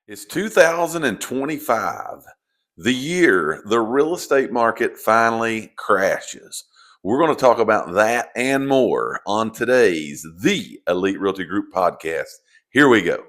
It's 2025, the year the real estate market finally crashes. We're going to talk about that and more on today's The Elite Realty Group Podcast. Here we go.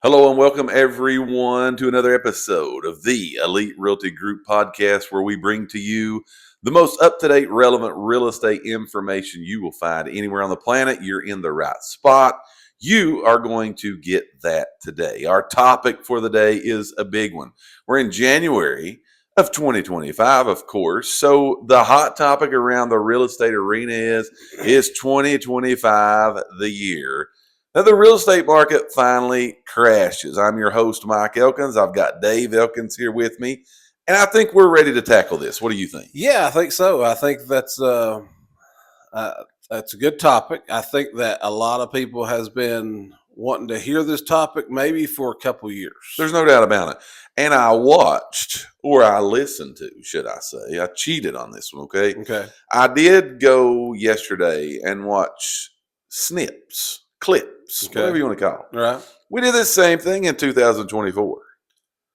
Hello and welcome everyone to another episode of The Elite Realty Group Podcast, where we bring to you the most up-to-date, relevant real estate information you will find anywhere on the planet. You're in the right spot. You are going to get that today. Our topic for the day is a big one. We're in January of 2025, of course. So the hot topic around the real estate arena is 2025, the year that the real estate market finally crashes. I'm your host, Mike Elkins. I've got Dave Elkins here with me, and I think we're ready to tackle this. What do you think? Yeah, I think so. I think that's a good topic. I think that a lot of people has been wanting to hear this topic maybe for a couple years. There's no doubt about it. And I watched, or I listened to, should I say. I cheated on this one, okay? Okay. I did go yesterday and watch clips, Okay. whatever you want to call it. Right. We did the same thing in 2024.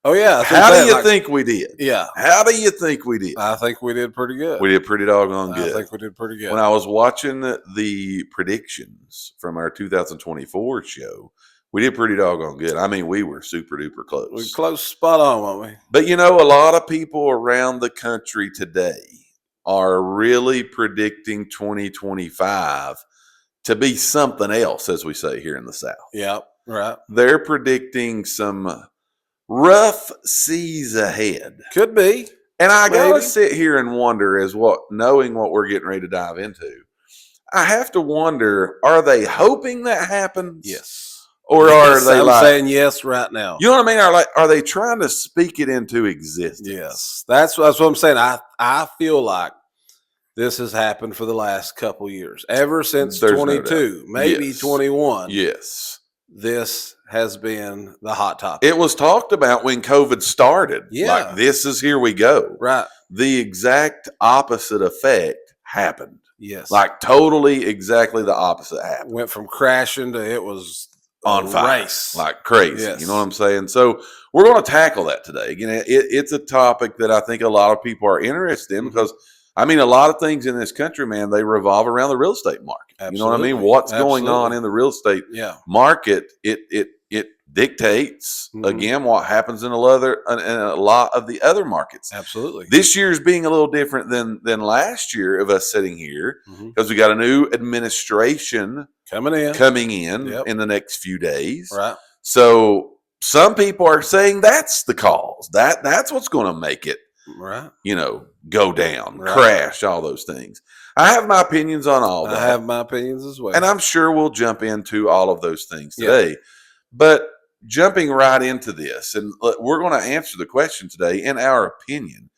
Oh, yeah. How do you think we did? Yeah. How do you think we did? I think we did pretty good. We did pretty doggone good. I think we did pretty good. When I was watching the predictions from our 2024 show, we did pretty doggone good. I mean, we were super duper close. We close spot on, weren't we? But you know, a lot of people around the country today are really predicting 2025 to be something else, as we say here in the South. Yeah, right. They're predicting some rough seas ahead. Could be. And I got to Maybe. sit here and wonder, knowing what we're getting ready to dive into, I have to wonder, are they hoping that happens? Yes. Or are they I'm like, saying yes right now. you know what I mean? Are they trying to speak it into existence? Yes. That's what I'm saying. I feel like this has happened for the last couple years. Ever since There's no 22, doubt. maybe Yes. 21. Yes. This has been the hot topic. It was talked about when COVID started. Yeah. Like, this is here we go. Right. The exact opposite effect happened. Yes. Like, totally exactly the opposite happened. Went from crashing to it was On a fire. race. Like crazy. Yes. You know what I'm saying? So we're going to tackle that today. Again, it's a topic that I think a lot of people are interested in because, I mean, a lot of things in this country, man, they revolve around the real estate market. Absolutely. You know what I mean? What's going on in the real estate Yeah. market, it dictates, Mhm. again, what happens in a lot of the other markets. Absolutely. This year's being a little different than last year of us sitting here Mhm. because we got a new administration Coming in. coming in Yep. in the next few days. Right. So some people are saying that's the cause. That's what's going to make it, Right. go down, Right. crash, all those things. I have my opinions on all that. I have my opinions as well. And I'm sure we'll jump into all of those things Yeah. today. But jumping right into this, and we're going to answer the question today, in our opinion,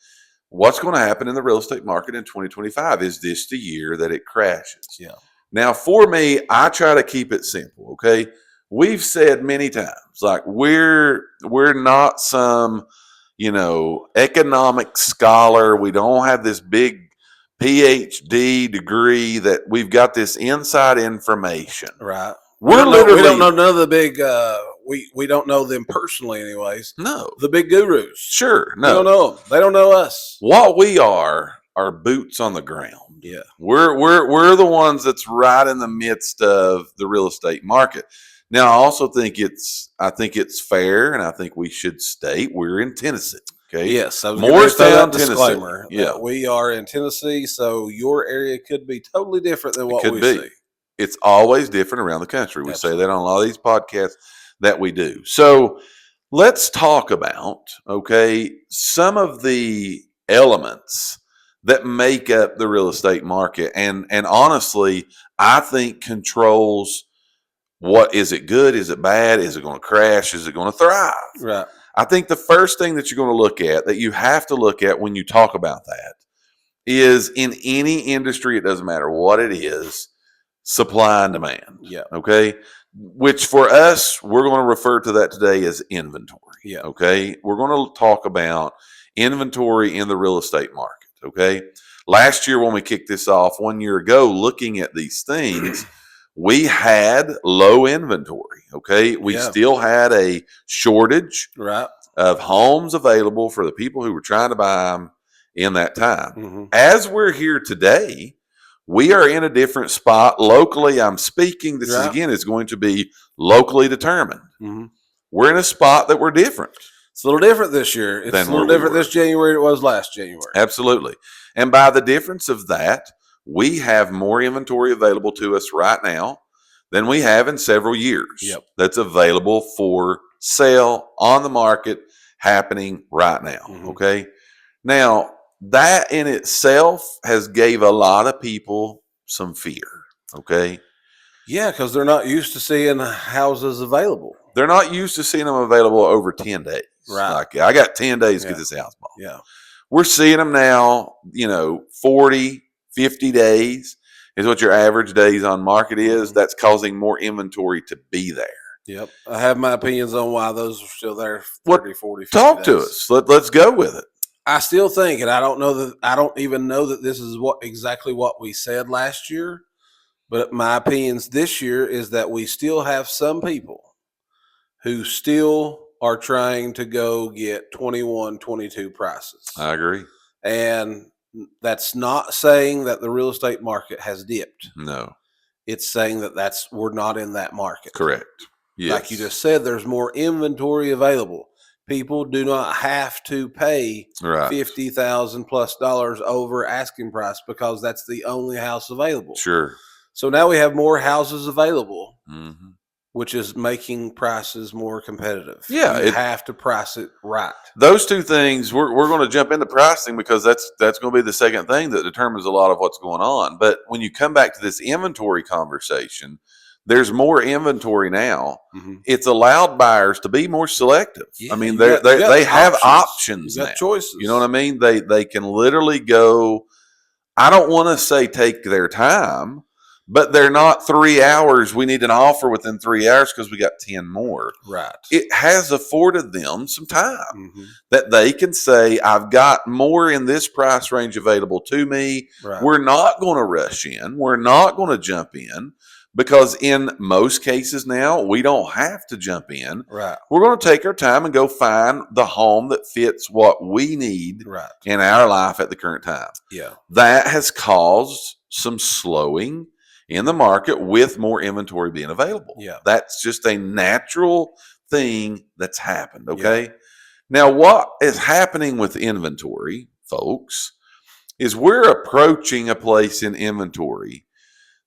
what's going to happen in the real estate market in 2025? Is this the year that it crashes? Yeah. Now, for me, I try to keep it simple, okay? We've said many times, like, we're not some, economic scholar. We don't have this big PhD degree that we've got this inside information. Right. We're we literally don't know none of the big we don't know them personally anyways. no, The big gurus. sure, We don't no. know them. They don't know us. What we are boots on the ground. Yeah. We're the ones that's right in the midst of the real estate market. Now, I also think it's fair, and I think we should state we're in Tennessee. Okay. Yes. I was Morristown, Morristown, Tennessee. disclaimer. Yeah. That we are in Tennessee, so your area could be totally different than what could we be. see. It's always different around the country. We Absolutely. say that on a lot of these podcasts that we do. So let's talk about, some of the elements that make up the real estate market and honestly, I think controls what is it good? Is it bad? Is it going to crash? Is it going to thrive? Right. I think the first thing that you're going to look at, that you have to look at when you talk about that, is in any industry, it doesn't matter what it is, supply and demand. Yeah. Okay. Which for us, we're going to refer to that today as inventory. Yeah. Okay. We're going to talk about inventory in the real estate market. Okay. last year when we kicked this off 1 year ago, looking at these things, we had low inventory. Okay. We still had a shortage of homes available for the people who were trying to buy them in that time. As we're here today, we are in a different spot locally. I'm speaking. This is going to be locally determined. We're in a spot that we're different. It's a little different this year. It's a little different this January than it was last January. Absolutely. And by the difference of that, we have more inventory available to us right now than we have in several years. That's available for sale on the market happening right now. Okay. Now, that in itself has gave a lot of people some fear. Okay. Yeah, because they're not used to seeing houses available. They're not used to seeing them available over 10 days. Like, I got 10 days to get this house bought. We're seeing them now, 40, 50 days is what your average days on market is. That's causing more inventory to be there. I have my opinions on why those are still there 30, 40, 50 Talk days. to us. Let's go with it. I still think, and I don't even know that this is exactly what we said last year, but my opinions this year is that we still have some people who still are trying to go get 21, 22 prices. I agree. And that's not saying that the real estate market has dipped. No. It's saying that we're not in that market. Correct. Yes. Like you just said, there's more inventory available. People do not have to pay $50,000 plus over asking price because that's the only house available. Sure. So now we have more houses available, which is making prices more competitive. Yeah, you have to price it right. Those two things, we're going to jump into pricing because that's going to be the second thing that determines a lot of what's going on. But when you come back to this inventory conversation, there's more inventory now. It's allowed buyers to be more selective. I mean, they have options now. Choices. You know what I mean? They can literally go. I don't want to say take their time, but they're not 3 hours. We need an offer within 3 hours because we got 10 more. Right. It has afforded them some time that they can say, I've got more in this price range available to me. Right. We're not going to rush in. We're not going to jump in because in most cases now, we don't have to jump in. Right. We're going to take our time and go find the home that fits what we need in our life at the current time. Yeah. That has caused some slowing in the market with more inventory being available. Yeah. That's just a natural thing that's happened. Okay. Yeah. Now, what is happening with inventory, folks, is we're approaching a place in inventory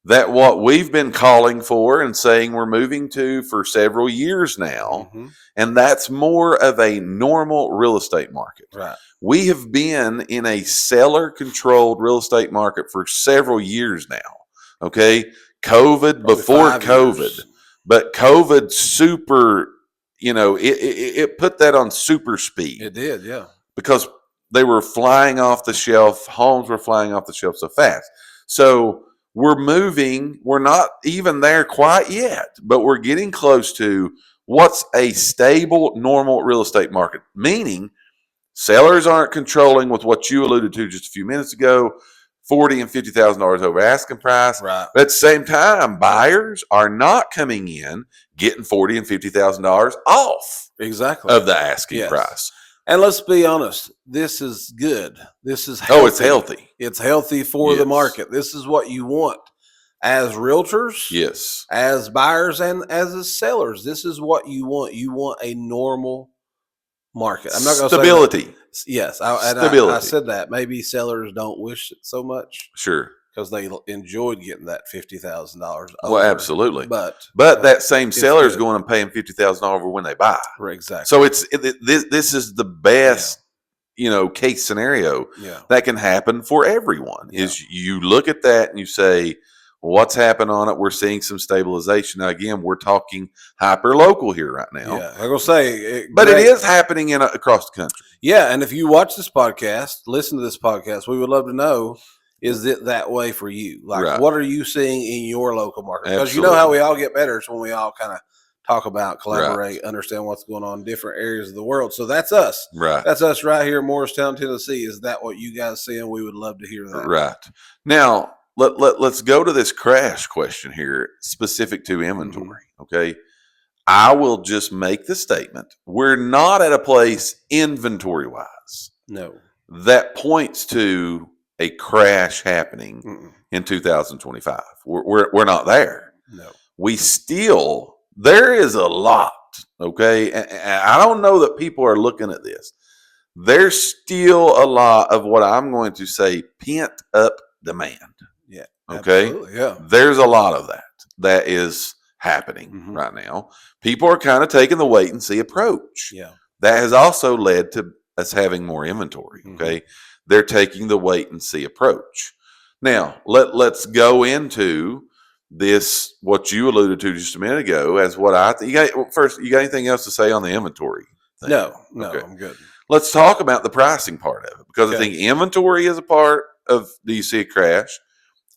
that what we've been calling for and saying we're moving to for several years now, and that's more of a normal real estate market. Right. We have been in a seller-controlled real estate market for several years now. Okay, COVID, probably before COVID, years. But COVID super, it put that on super speed. It did, yeah. Because they were flying off the shelf. Homes were flying off the shelf so fast. So we're moving. We're not even there quite yet, but we're getting close to what's a stable, normal real estate market, meaning sellers aren't controlling with what you alluded to just a few minutes ago. $40,000 and $50,000 over asking price. Right. But at the same time, buyers are not coming in getting $40,000 and $50,000 off of the asking price. And let's be honest, this is good. This is healthy. Oh, it's healthy. It's healthy for the market. This is what you want as realtors. Yes. As buyers and as sellers. This is what you want. You want a normal market. I'm not going to say stability. Yes, stability. I said that. Maybe sellers don't wish it so much. Sure. Because they enjoyed getting that $50,000. Well, absolutely. But that same seller is going and paying $50,000 over when they buy. Exactly. So this is the best, case scenario that can happen for everyone. Is you look at that and you say, what's happened on it? We're seeing some stabilization. Now, again, we're talking hyper local here right now. Yeah, I'm gonna say, but it is happening across the country. Yeah, and if you watch this podcast, listen to this podcast, we would love to know: is it that way for you? Like, what are you seeing in your local market? Because you know how we all get better is when we all kind of talk about, collaborate, understand what's going on in different areas of the world. So that's us. Right. That's us right here in Morristown, Tennessee. Is that what you guys see? And we would love to hear that. Right. Now, let's go to this crash question here, specific to inventory. Okay. I will just make the statement. We're not at a place inventory wise. No. That points to a crash happening in 2025. We're not there. No. There is a lot. Okay. And I don't know that people are looking at this. There's still a lot of what I'm going to say pent up demand. Yeah. Okay. Absolutely, yeah. There's a lot of that is happening right now. People are kind of taking the wait and see approach. Yeah. That has also led to us having more inventory. Okay. They're taking the wait and see approach. Now, let's go into this, what you alluded to just a minute ago, as what I think. You got anything else to say on the inventory thing? No, Okay. I'm good. Let's talk about the pricing part of it, because I think inventory is a part of, do you see a crash?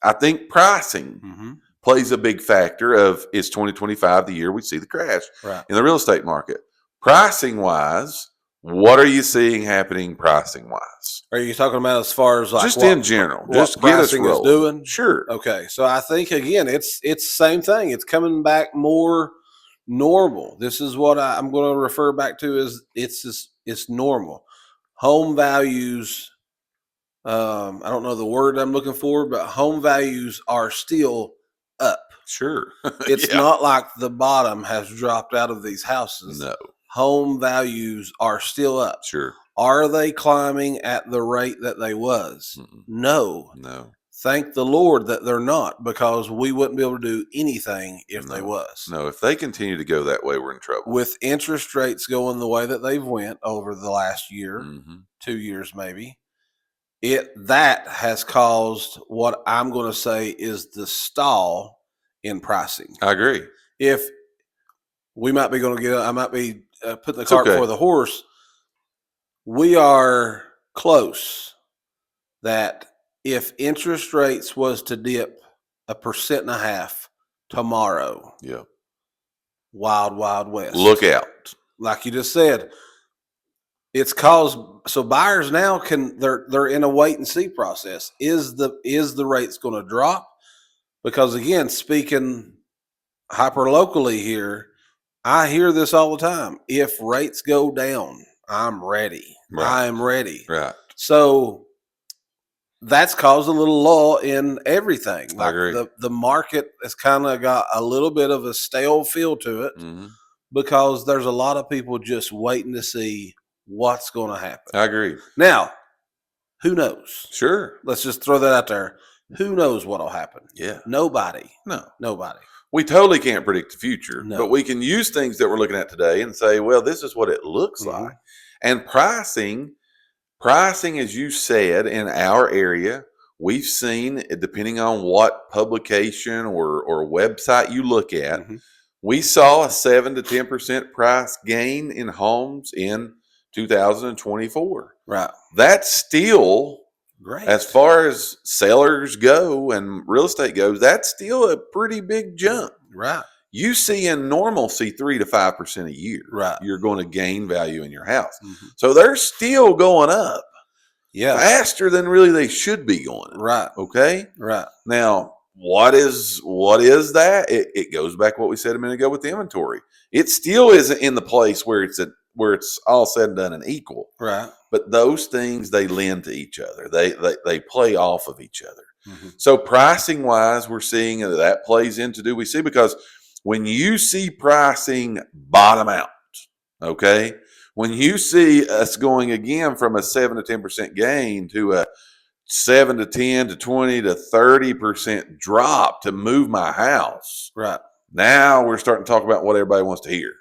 I think pricing plays a big factor of, is 2025 the year we see the crash in the real estate market? Pricing wise, what are you seeing happening pricing wise? Are you talking about as far as like just in general? Just what get us pricing is rolling. doing? Sure. Okay, so I think again, it's the same thing. It's coming back more normal. This is what I'm going to refer back to as it's normal. Home values. I don't know the word I'm looking for, but home values are still up. Sure. It's not like the bottom has dropped out of these houses. No. Home values are still up. Sure. Are they climbing at the rate that they was? No. Thank the Lord that they're not, because we wouldn't be able to do anything if they was. No, if they continue to go that way, we're in trouble. With interest rates going the way that they've went over the last year, 2 years maybe, that has caused what I'm going to say is the stall in pricing. I agree. If we might be going to I might be putting the cart before the horse. We are close that if interest rates was to dip 1.5% tomorrow, wild west. Look out. Like you just said, it's caused, so buyers now they're in a wait and see process. Is the rates going to drop? Because again, speaking hyper locally here, I hear this all the time. If rates go down, I'm ready. I'm ready. Right. So that's caused a little lull in everything. I agree. The market has kind of got a little bit of a stale feel to it because there's a lot of people just waiting to see what's going to happen. I agree. Now, who knows? Sure. Let's just throw that out there. Who knows what'll happen? Yeah. Nobody. No. Nobody. We totally can't predict the future, No. but we can use things that we're looking at today and say, well, this is what it looks like. And pricing, as you said, in our area, we've seen, depending on what publication or website you look at, we saw a 7 to 10% price gain in homes in 2024. Right. That's still great. As far as sellers go and real estate goes, that's still a pretty big jump. Right. You see in normalcy 3 to 5% a year. Right. You're going to gain value in your house. So they're still going up. Yeah. Faster than really they should be going up. Right. Okay. Right. Now, what is that? It goes back to what we said a minute ago with the inventory. It still isn't in the place where it's all said and done and equal. Right. But those things, they lend to each other. They play off of each other. So pricing wise, we're seeing that plays into, do we see? Because when you see pricing bottom out, okay, when you see us going again from a 7 to 10% gain to a 7 to 10 to 20 to 30% drop to move my house, right? Now we're starting to talk about what everybody wants to hear.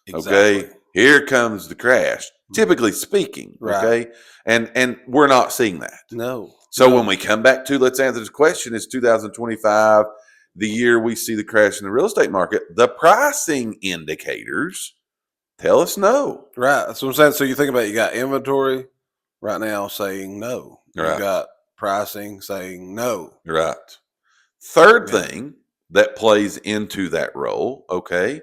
Exactly. Okay, here comes the crash. Typically speaking, okay, and we're not seeing that. No. So when we come back to, let's answer this question: is 2025 the year we see the crash in the real estate market? The pricing indicators tell us no. Right. That's what I'm saying. So you think about it, you got inventory right now saying no. Right. You got pricing saying no. Right. Third thing that plays into that role, okay,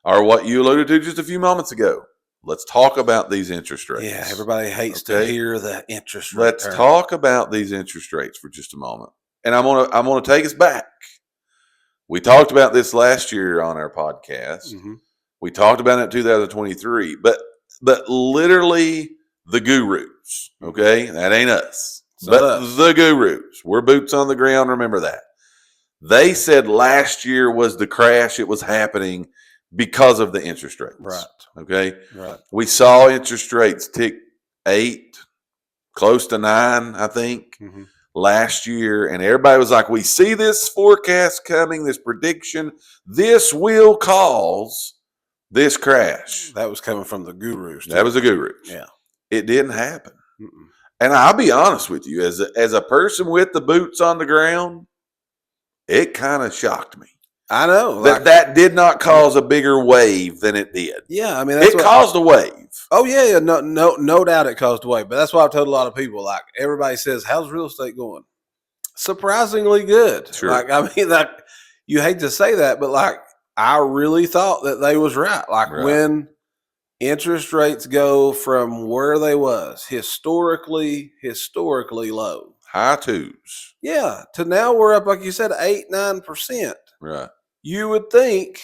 or what you alluded to just a few moments ago. Let's talk about these interest rates. Yeah, everybody hates to hear the interest rate. Let's talk about these interest rates for just a moment. And I'm gonna take us back. We talked about this last year on our podcast. Mm-hmm. We talked about it in 2023, but literally the gurus, okay? That ain't us. The gurus. We're boots on the ground, remember that. They said last year was the crash. It was happening because of the interest rates. Right. Okay. Right. We saw interest rates tick 8, close to 9, I think, last year. And everybody was like, we see this forecast coming, this prediction. This will cause this crash. That was coming from the gurus. That was the gurus. Yeah. It didn't happen. And I'll be honest with you, as a person with the boots on the ground, it kind of shocked me. I know that did not cause a bigger wave than it did. Yeah, I mean, it caused a wave. Oh yeah, no doubt it caused a wave. But that's why I've told a lot of people. Like everybody says, "How's real estate going?" Surprisingly good. Sure. Like I mean, like you hate to say that, but like I really thought that they was right. Like when interest rates go from where they was historically low, high 2s. Yeah, to now we're up, like you said, 8-9%. Right. You would think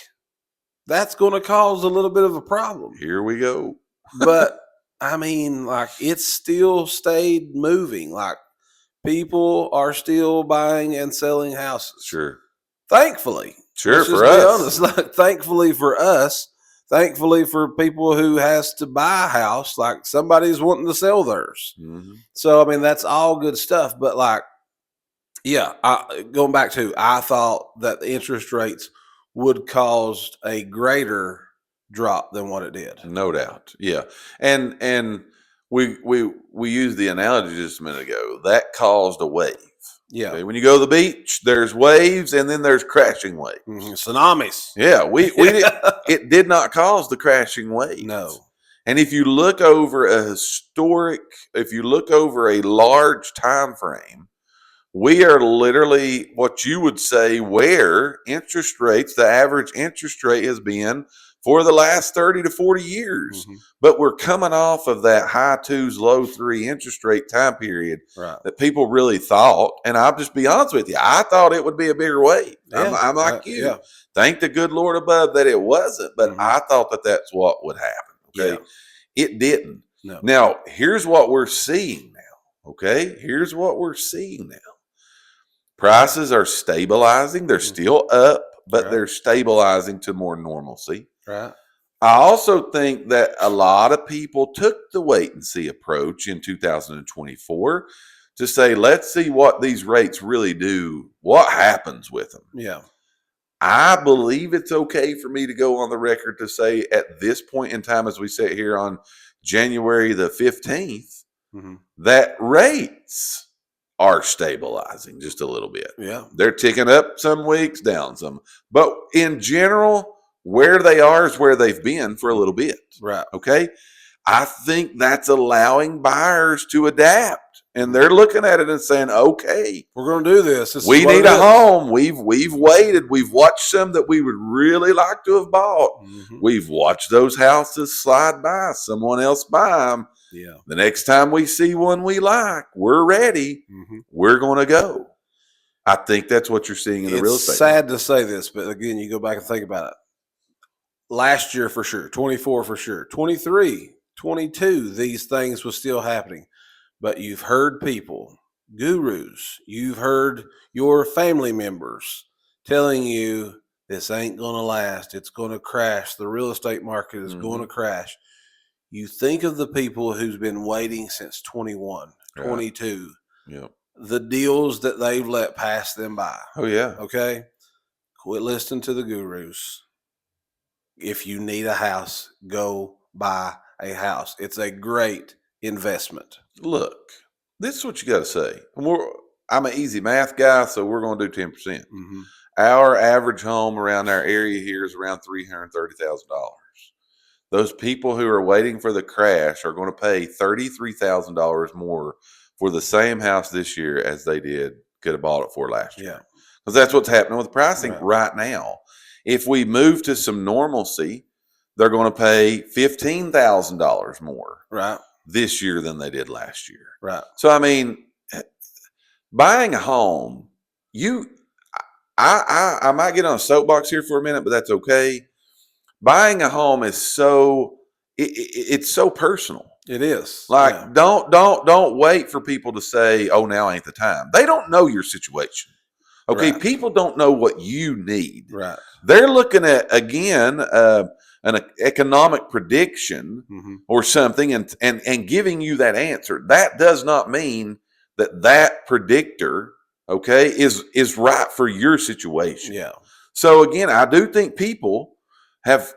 that's going to cause a little bit of a problem. Here we go. But I mean, like it's still stayed moving. Like people are still buying and selling houses. Sure. Thankfully. Sure, for us. Honest. Like, thankfully for us. Thankfully for people who has to buy a house, like somebody's wanting to sell theirs. So I mean, that's all good stuff. But like, yeah, going back to, I thought that the interest rates would cause a greater drop than what it did. No doubt. Yeah. And we used the analogy just a minute ago. That caused a wave. Yeah. Okay? When you go to the beach, there's waves and then there's crashing waves. Tsunamis. Yeah. It did not cause the crashing waves. No. And if you look over a large time frame, we are literally what you would say where interest rates, the average interest rate has been for the last 30 to 40 years. But we're coming off of that high 2s, low 3 interest rate time period that people really thought. And I'll just be honest with you, I thought it would be a bigger wave. Yeah. I'm like you. Yeah. Thank the good Lord above that it wasn't. But I thought that that's what would happen. Okay. Yeah. It didn't. No. Now, here's what we're seeing now. Okay. Here's what we're seeing now. Prices are stabilizing. They're still up, but they're stabilizing to more normalcy. Right. I also think that a lot of people took the wait and see approach in 2024 to say, let's see what these rates really do. What happens with them? Yeah. I believe it's okay for me to go on the record to say at this point in time, as we sit here on January the 15th, that rates are stabilizing just a little bit. Yeah. They're ticking up some weeks, down some. But in general, where they are is where they've been for a little bit. Right. Okay. I think that's allowing buyers to adapt. And they're looking at it and saying, okay, we're going to do this. We need a home. We've waited. We've watched some that we would really like to have bought. We've watched those houses slide by, someone else buy them. Yeah. The next time we see one we like, we're ready. We're going to go. I think that's what you're seeing in the real estate. It's sad to say this, but again, you go back and think about it. Last year for sure, 24 for sure, 23, 22, these things were still happening. But you've heard people, gurus, you've heard your family members telling you this ain't going to last. It's going to crash. The real estate market is going to crash. You think of the people who's been waiting since 21, 22, the deals that they've let pass them by. Oh, yeah. Okay. Quit listening to the gurus. If you need a house, go buy a house. It's a great investment. Look, this is what you got to say. I'm an easy math guy, so we're going to do 10%. Our average home around our area here is around $330,000. Those people who are waiting for the crash are going to pay $33,000 more for the same house this year as they could have bought it for last year. Yeah. Because that's what's happening with pricing right now. If we move to some normalcy, they're going to pay $15,000 more Right. this year than they did last year. Right. So, I mean, buying a home, I might get on a soapbox here for a minute, but that's okay. Buying a home is it's so personal. It is. Like, Yeah. don't wait for people to say, "Oh, now ain't the time." They don't know your situation. Okay, Right. people don't know what you need. Right. They're looking at, again, an economic prediction or something, and giving you that answer. That does not mean that predictor, okay, is right for your situation. Yeah. So again, I do think people have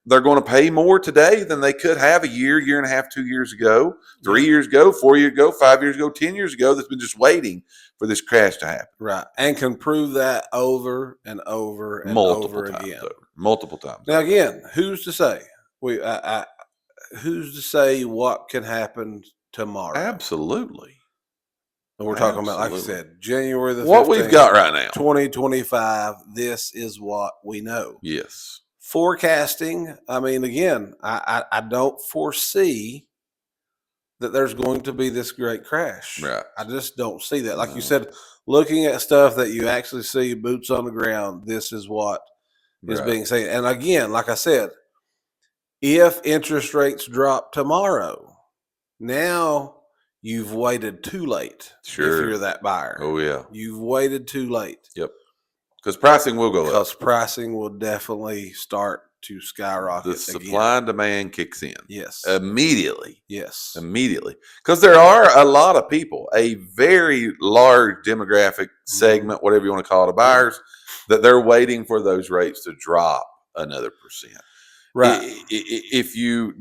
they're going to pay more today than they could have a year and a half, 2 years ago, 3 years ago, 4 years ago, 5 years ago, 10 years ago. That's been just waiting for this crash to happen. Right. And can prove that over and over and Multiple over times again. Multiple times. Now, again, who's to say? Who's to say what can happen tomorrow? Absolutely. And we're talking about, like I said, January the 15th. What we've got right now. 2025. This is what we know. Yes. Forecasting. I mean, again, I don't foresee that there's going to be this great crash. Right. I just don't see that. Like you said, looking at stuff that you actually see, boots on the ground, this is what is being said. And again, like I said, if interest rates drop tomorrow, now you've waited too late. Sure. If you're that buyer. Oh, yeah. You've waited too late. Yep. Because pricing will go up. Because pricing will definitely start to skyrocket. The supply and demand kicks in. Yes. Immediately. Yes. Immediately. Because there are a lot of people, a very large demographic segment, whatever you want to call it, of buyers, that they're waiting for those rates to drop another percent. Right. If you,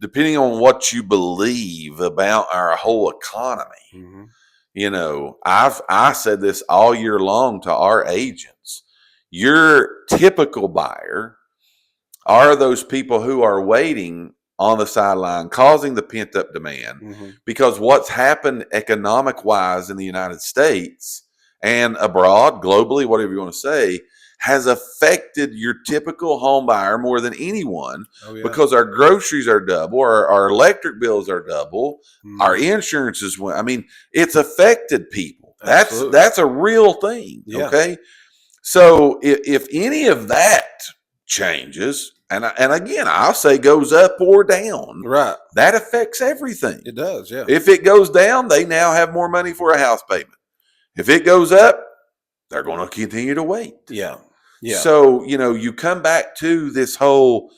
depending on what you believe about our whole economy, you know, I said this all year long to our agents. Your typical buyer are those people who are waiting on the sideline, causing the pent-up demand, because what's happened economic-wise in the United States and abroad, globally, whatever you want to say, has affected your typical home buyer more than anyone, because our groceries are double, our electric bills are double, our insurances went. I mean, it's affected people. That's a real thing. Yeah. Okay. So if any of that changes, and again, I'll say goes up or down, right, that affects everything. It does, yeah. If it goes down, they now have more money for a house payment. If it goes up, they're going to continue to wait. Yeah. Yeah. So, you know, you come back to this whole,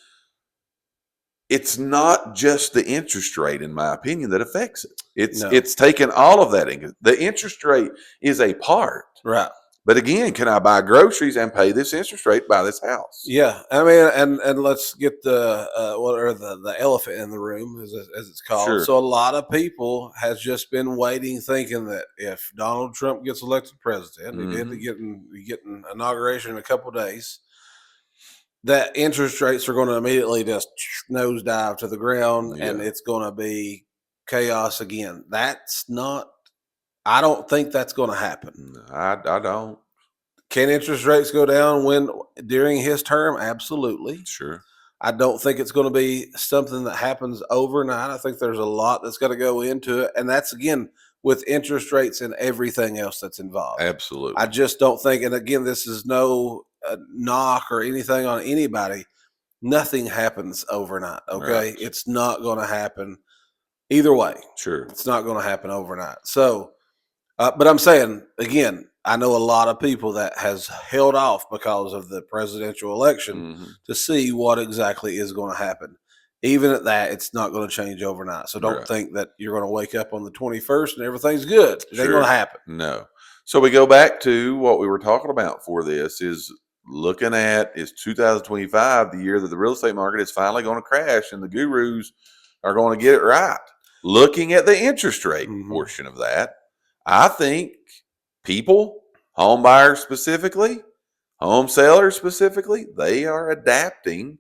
it's not just the interest rate, in my opinion, that affects it. It's taken all of that in. The interest rate is a part. Right. But again, can I buy groceries and pay this interest rate, buy this house? Yeah, I mean, and let's get the elephant in the room, as it's called. Sure. So a lot of people has just been waiting, thinking that if Donald Trump gets elected president, he did getting inauguration in a couple of days, that interest rates are going to immediately just nosedive to the ground, and it's going to be chaos again. That's not. I don't think that's going to happen. I don't. Can interest rates go down during his term? Absolutely. Sure. I don't think it's going to be something that happens overnight. I think there's a lot that's got to go into it. And that's, again, with interest rates and everything else that's involved. Absolutely. I just don't think, and again, this is no knock or anything on anybody. Nothing happens overnight, okay? Right. It's not going to happen either way. Sure. It's not going to happen overnight. So, but I'm saying, again, I know a lot of people that has held off because of the presidential election to see what exactly is going to happen. Even at that, it's not going to change overnight. So don't think that you're going to wake up on the 21st and everything's good. It ain't going to happen. No. So we go back to what we were talking about for this is looking at is 2025, the year that the real estate market is finally going to crash and the gurus are going to get it right. Looking at the interest rate portion of that, I think people, home buyers specifically, home sellers specifically, they are adapting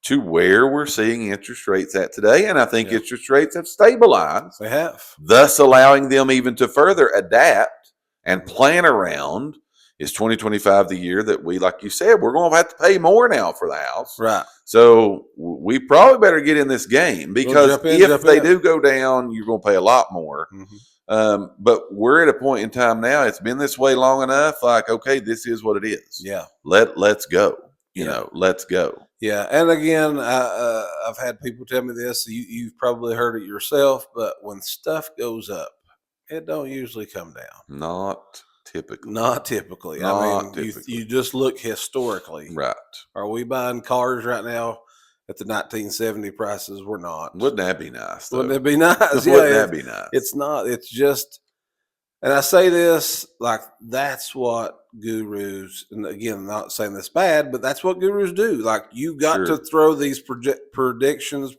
to where we're seeing interest rates at today. And I think interest rates have stabilized. They have. Thus allowing them even to further adapt and plan around is 2025 the year that we, like you said, we're going to have to pay more now for the house. Right. So we probably better get in this game, because if they do go down, you're going to pay a lot more. But we're at a point in time now, it's been this way long enough. Like, okay, this is what it is. Yeah. Let's go. Let's go. Yeah. And again, I've had people tell me this. You've probably heard it yourself, but when stuff goes up, it don't usually come down. Not typically. You just look historically. Right. Are we buying cars right now at the 1970 prices? We're not. Wouldn't that be nice? Wouldn't it be nice? Wouldn't that be nice? It's not. It's just, and I say this like that's what gurus, and again, I'm not saying this bad, but that's what gurus do. Like, you got to throw these projections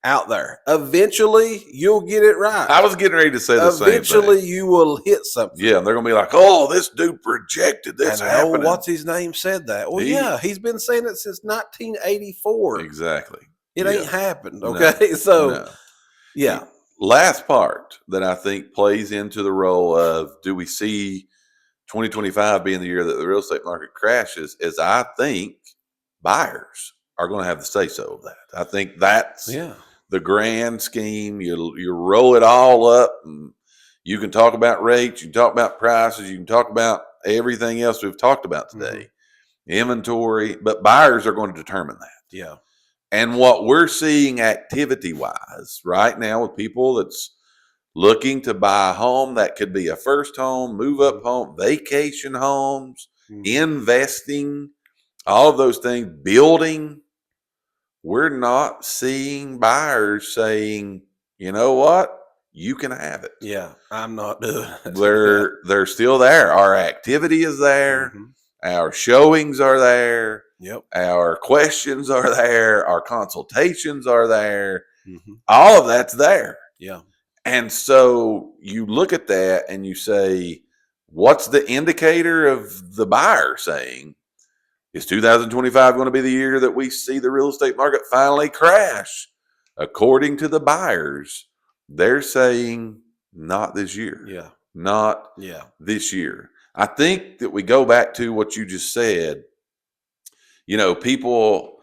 out there. Eventually, you'll get it right. I was getting ready to say the same thing. Eventually, you will hit something. Yeah, they're going to be like, oh, this dude projected this happening. What's his name said that? Well, he's been saying it since 1984. Exactly. It ain't happened, okay? Yeah. Last part that I think plays into the role of, do we see 2025 being the year that the real estate market crashes, is I think buyers are going to have the say-so of that. I think that's the grand scheme. You roll it all up, and you can talk about rates, you can talk about prices, you can talk about everything else we've talked about today, inventory, but buyers are going to determine that. Yeah. And what we're seeing activity-wise right now with people that's looking to buy a home, that could be a first home, move-up home, vacation homes, investing, all of those things, building, we're not seeing buyers saying, you know what, you can have it. Yeah, I'm not doing it. They're still there. Our activity is there. Our showings are there. Yep. Our questions are there. Our consultations are there. All of that's there. Yeah. And so you look at that and you say, what's the indicator of the buyer saying? Is 2025 going to be the year that we see the real estate market finally crash? According to the buyers, they're saying not this year. Yeah. Not this year. I think that we go back to what you just said. People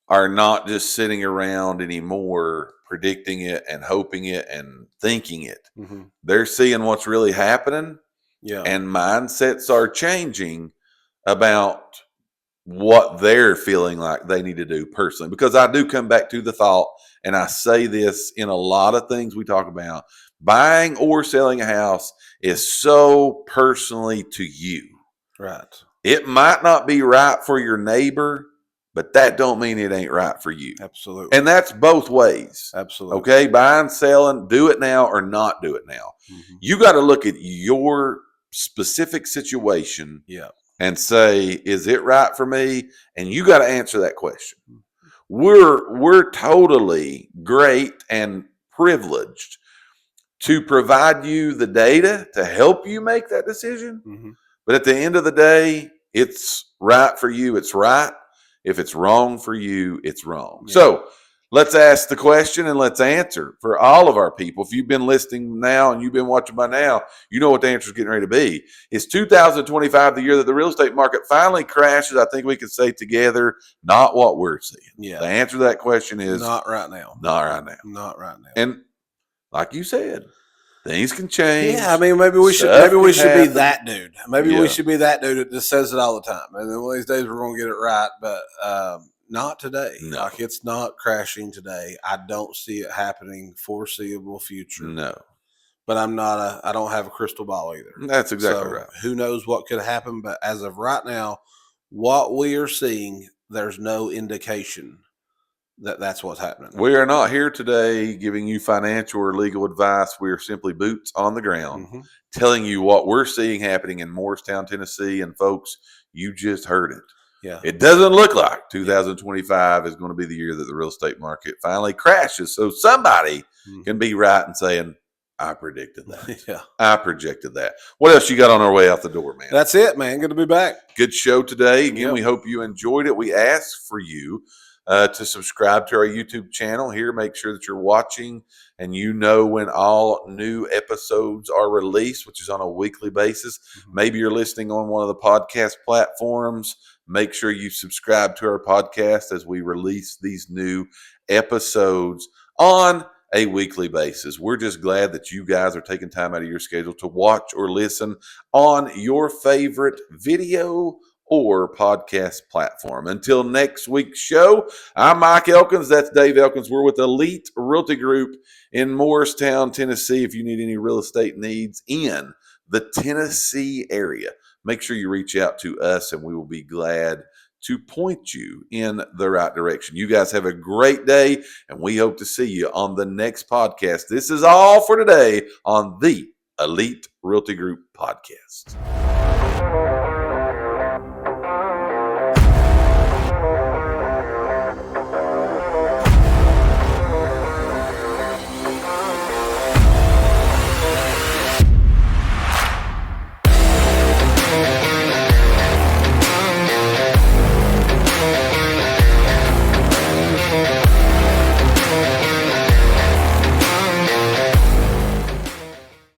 are not just sitting around anymore predicting it and hoping it and thinking it. They're seeing what's really happening. Yeah. And mindsets are changing about what they're feeling like they need to do personally. Because I do come back to the thought, and I say this in a lot of things we talk about, buying or selling a house is so personally to you. Right. It might not be right for your neighbor, but that don't mean it ain't right for you. Absolutely. And that's both ways. Absolutely. Okay, buying, selling, do it now or not do it now. You got to look at your specific situation and say, is it right for me? And you got to answer that question. We're totally great and privileged to provide you the data to help you make that decision. But at the end of the day, it's right for you. It's right. If it's wrong for you, it's wrong. So let's ask the question and let's answer for all of our people. If you've been listening now and you've been watching by now, you know what the answer is getting ready to be. Is 2025 the year that the real estate market finally crashes? I think we can say together, not what we're seeing. Yeah. The answer to that question is not right now. Not right now. Not right now. And like you said, things can change. Yeah, I mean, maybe we should be that dude. Maybe we should be that dude that just says it all the time. And then one of these days we're going to get it right. But not today. No. Like, it's not crashing today. I don't see it happening foreseeable future. No. But I don't have a crystal ball either. That's exactly right. Who knows what could happen? But as of right now, what we are seeing, there's no indication that that's what's happening. We are not here today giving you financial or legal advice. We are simply boots on the ground, telling you what we're seeing happening in Morristown, Tennessee. And folks, you just heard it. Yeah. It doesn't look like 2025 is going to be the year that the real estate market finally crashes. So somebody can be right in saying, I predicted that. I projected that. What else you got on our way out the door, man? That's it, man. Good to be back. Good show today. Again, we hope you enjoyed it. We asked for you to subscribe to our YouTube channel here. Make sure that you're watching and you know when all new episodes are released, which is on a weekly basis. Maybe you're listening on one of the podcast platforms. Make sure you subscribe to our podcast as we release these new episodes on a weekly basis. We're just glad that you guys are taking time out of your schedule to watch or listen on your favorite video or podcast platform. Until next week's show, I'm Mike Elkins. That's Dave Elkins. We're with Elite Realty Group in Morristown, Tennessee. If you need any real estate needs in the Tennessee area, make sure you reach out to us and we will be glad to point you in the right direction. You guys have a great day, and we hope to see you on the next podcast. This is all for today on the Elite Realty Group Podcast.